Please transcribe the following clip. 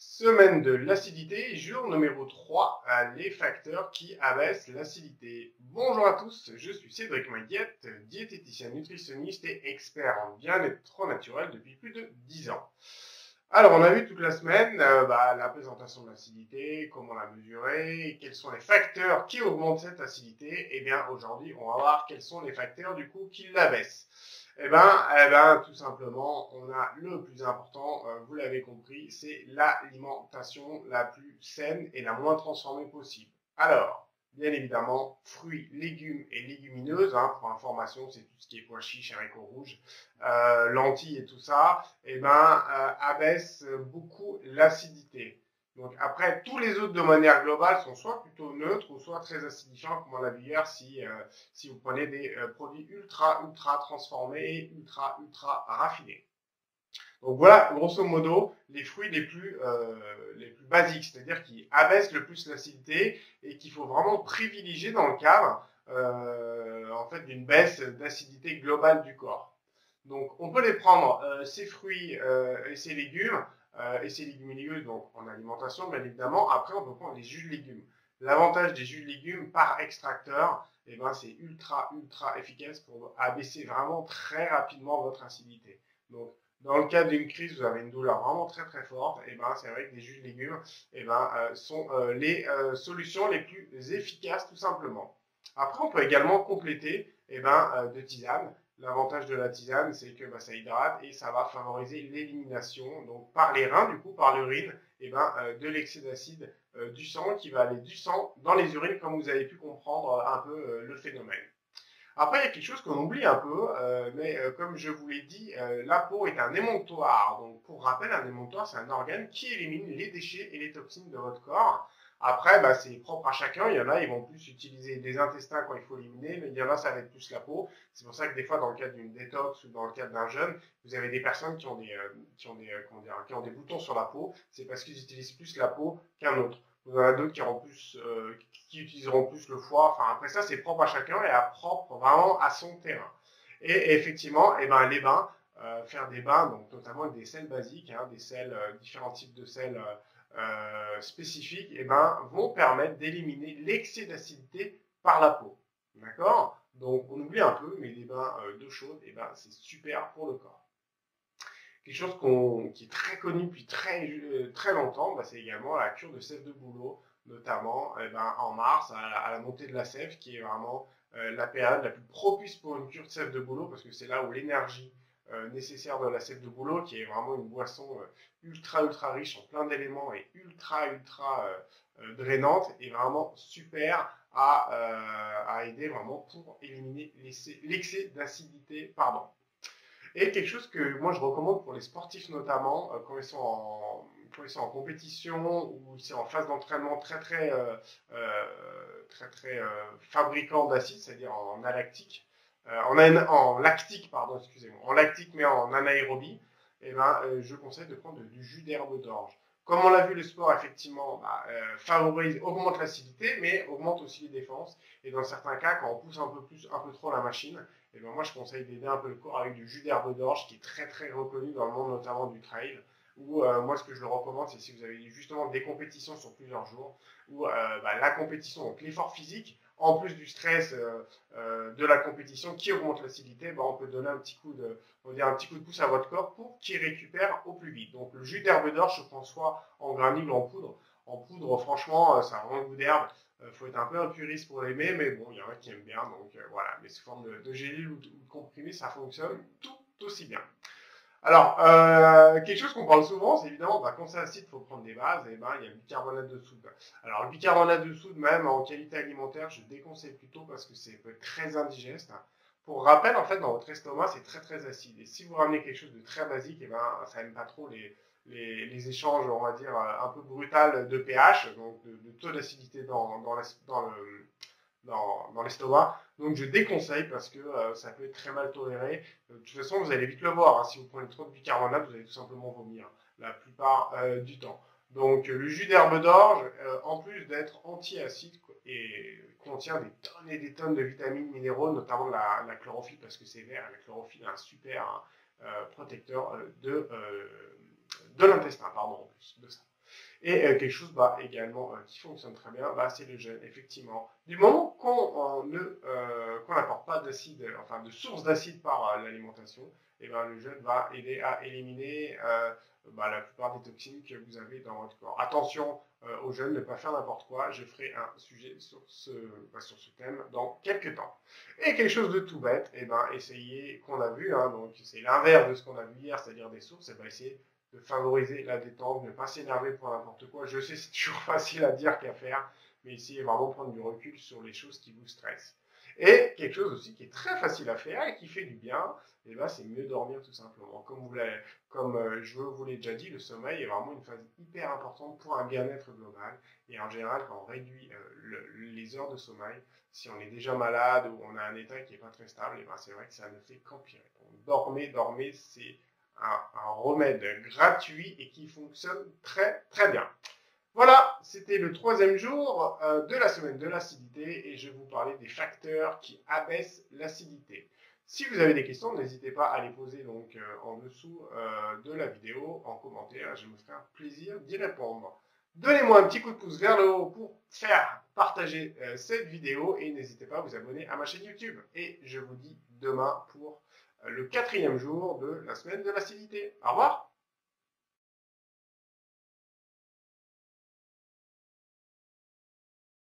Semaine de l'acidité, jour numéro 3, les facteurs qui abaissent l'acidité. Bonjour à tous, je suis Cédric Maguette, diététicien nutritionniste et expert en bien-être naturel depuis plus de 10 ans. Alors, on a vu toute la semaine la présentation de l'acidité, comment la mesurer, quels sont les facteurs qui augmentent cette acidité. Et bien, aujourd'hui, on va voir quels sont les facteurs du coup qui l'abaissent. Tout simplement, on a le plus important, vous l'avez compris, c'est l'alimentation la plus saine et la moins transformée possible. Alors, bien évidemment, fruits, légumes et légumineuses, pour information, c'est tout ce qui est pois chiches, haricots rouges, lentilles et tout ça, abaisse beaucoup l'acidité. Donc après, tous les autres de manière globale sont soit plutôt neutres ou soit très acidifiants, comme on l'a vu hier, si vous prenez des produits ultra transformés et ultra raffinés. Donc voilà, grosso modo, les fruits les plus basiques, c'est-à-dire qui abaissent le plus l'acidité et qu'il faut vraiment privilégier dans le cadre d'une baisse d'acidité globale du corps. Donc on peut les prendre, ces fruits et ces légumes, et ces légumineuses donc en alimentation bien évidemment. Après on peut prendre les jus de légumes. L'avantage des jus de légumes par extracteur, c'est ultra efficace pour abaisser vraiment très rapidement votre acidité. Donc dans le cas d'une crise, vous avez une douleur vraiment très forte, c'est vrai que les jus de légumes sont les solutions les plus efficaces tout simplement. Après, on peut également compléter de tisane. L'avantage de la tisane, c'est que ça hydrate et ça va favoriser l'élimination, donc par les reins, du coup, par l'urine, de l'excès d'acide du sang qui va aller du sang dans les urines, comme vous avez pu comprendre un peu le phénomène. Après, il y a quelque chose qu'on oublie un peu, comme je vous l'ai dit, la peau est un émonctoire. Donc, pour rappel, un émonctoire, c'est un organe qui élimine les déchets et les toxines de votre corps. Après, c'est propre à chacun. Il y en a, ils vont plus utiliser les intestins quand il faut éliminer, mais il y en a, ça va être plus la peau. C'est pour ça que des fois, dans le cadre d'une détox ou dans le cadre d'un jeûne, vous avez des personnes qui ont des boutons sur la peau. C'est parce qu'ils utilisent plus la peau qu'un autre. Vous en avez d'autres qui utiliseront plus le foie. Enfin, après ça, c'est propre à chacun et propre vraiment à son terrain. Et effectivement, les bains, faire des bains, donc notamment avec des sels basiques, des sels, différents types de sels spécifiques, vont permettre d'éliminer l'excès d'acidité par la peau. D'accord? Donc, on oublie un peu, mais les bains d'eau chaude, c'est super pour le corps. Quelque chose qui est très connu depuis très longtemps, c'est également la cure de sève de bouleau, notamment en mars, à la montée de la sève, qui est vraiment la période la plus propice pour une cure de sève de bouleau, parce que c'est là où l'énergie nécessaire de la sève de bouleau, qui est vraiment une boisson ultra riche en plein d'éléments et ultra drainante, est vraiment super à aider vraiment pour éliminer l'excès d'acidité, pardon. Et quelque chose que moi je recommande pour les sportifs notamment, quand ils sont en compétition ou c'est en phase d'entraînement très fabricant d'acide, c'est-à-dire en alactique, en lactique, pardon, excusez-moi, en lactique mais en anaérobie, je conseille de prendre du jus d'herbe d'orge. Comme on l'a vu, le sport, effectivement, augmente l'acidité, mais augmente aussi les défenses. Et dans certains cas, quand on pousse un peu trop la machine, moi, je conseille d'aider un peu le corps avec du jus d'herbe d'orge, qui est très reconnu dans le monde, notamment du trail. Ou moi, ce que je le recommande, c'est si vous avez justement des compétitions sur plusieurs jours, ou la compétition, donc l'effort physique, en plus du stress de la compétition qui augmente l'acidité, on peut donner un petit coup de pouce à votre corps pour qu'il récupère au plus vite. Donc le jus d'herbe d'orge se prend soit en granule ou en poudre. En poudre, franchement, ça a vraiment le goût d'herbe. Faut être un peu un puriste pour l'aimer, mais bon, il y en a qui aiment bien, donc voilà. Mais sous forme de gélule ou de comprimé, ça fonctionne tout aussi bien. Alors, quelque chose qu'on parle souvent, c'est évidemment, quand c'est acide, il faut prendre des bases, et il y a le bicarbonate de soude. Alors, le bicarbonate de soude, même en qualité alimentaire, je déconseille plutôt parce que c'est peut être très indigeste. Pour rappel, en fait, dans votre estomac, c'est très acide. Et si vous ramenez quelque chose de très basique, ça n'aime pas trop les échanges, on va dire, un peu brutal de pH, donc de taux d'acidité dans l'estomac. Donc je déconseille parce que ça peut être très mal toléré. De toute façon, vous allez vite le voir. Si vous prenez trop de bicarbonate, vous allez tout simplement vomir la plupart du temps. Donc le jus d'herbe d'orge, en plus d'être anti-acide, et contient des tonnes et des tonnes de vitamines, minéraux, notamment la chlorophylle, parce que c'est vert. La chlorophylle est un super protecteur de l'intestin, pardon, en plus de ça. Et quelque chose également qui fonctionne très bien, c'est le jeûne, effectivement. Du moment qu'on n'apporte pas d'acide, enfin de source d'acide par l'alimentation, et le jeûne va aider à éliminer la plupart des toxines que vous avez dans votre corps. Attention au jeûne, ne pas faire n'importe quoi. Je ferai un sujet sur ce thème dans quelques temps. Et quelque chose de tout bête, essayez, qu'on a vu, donc c'est l'inverse de ce qu'on a vu hier, c'est-à-dire des sources, essayez de favoriser la détente, ne pas s'énerver pour n'importe quoi. Je sais, c'est toujours facile à dire qu'à faire, mais essayez vraiment de prendre du recul sur les choses qui vous stressent. Et quelque chose aussi qui est très facile à faire et qui fait du bien, c'est mieux dormir tout simplement. Comme je vous l'ai déjà dit, le sommeil est vraiment une phase hyper importante pour un bien-être global. Et en général, quand on réduit les heures de sommeil, si on est déjà malade ou on a un état qui n'est pas très stable, c'est vrai que ça ne fait qu'empirer. Dormez, c'est un remède gratuit et qui fonctionne très très bien. Voilà, c'était le 3e jour de la semaine de l'acidité et je vous parlais des facteurs qui abaissent l'acidité. Si vous avez des questions, n'hésitez pas à les poser donc en dessous de la vidéo, en commentaire, je me ferai un plaisir d'y répondre. Donnez-moi un petit coup de pouce vers le haut pour faire partager cette vidéo et n'hésitez pas à vous abonner à ma chaîne YouTube. Et je vous dis demain pour le 4e jour de la semaine de l'acidité. Au revoir!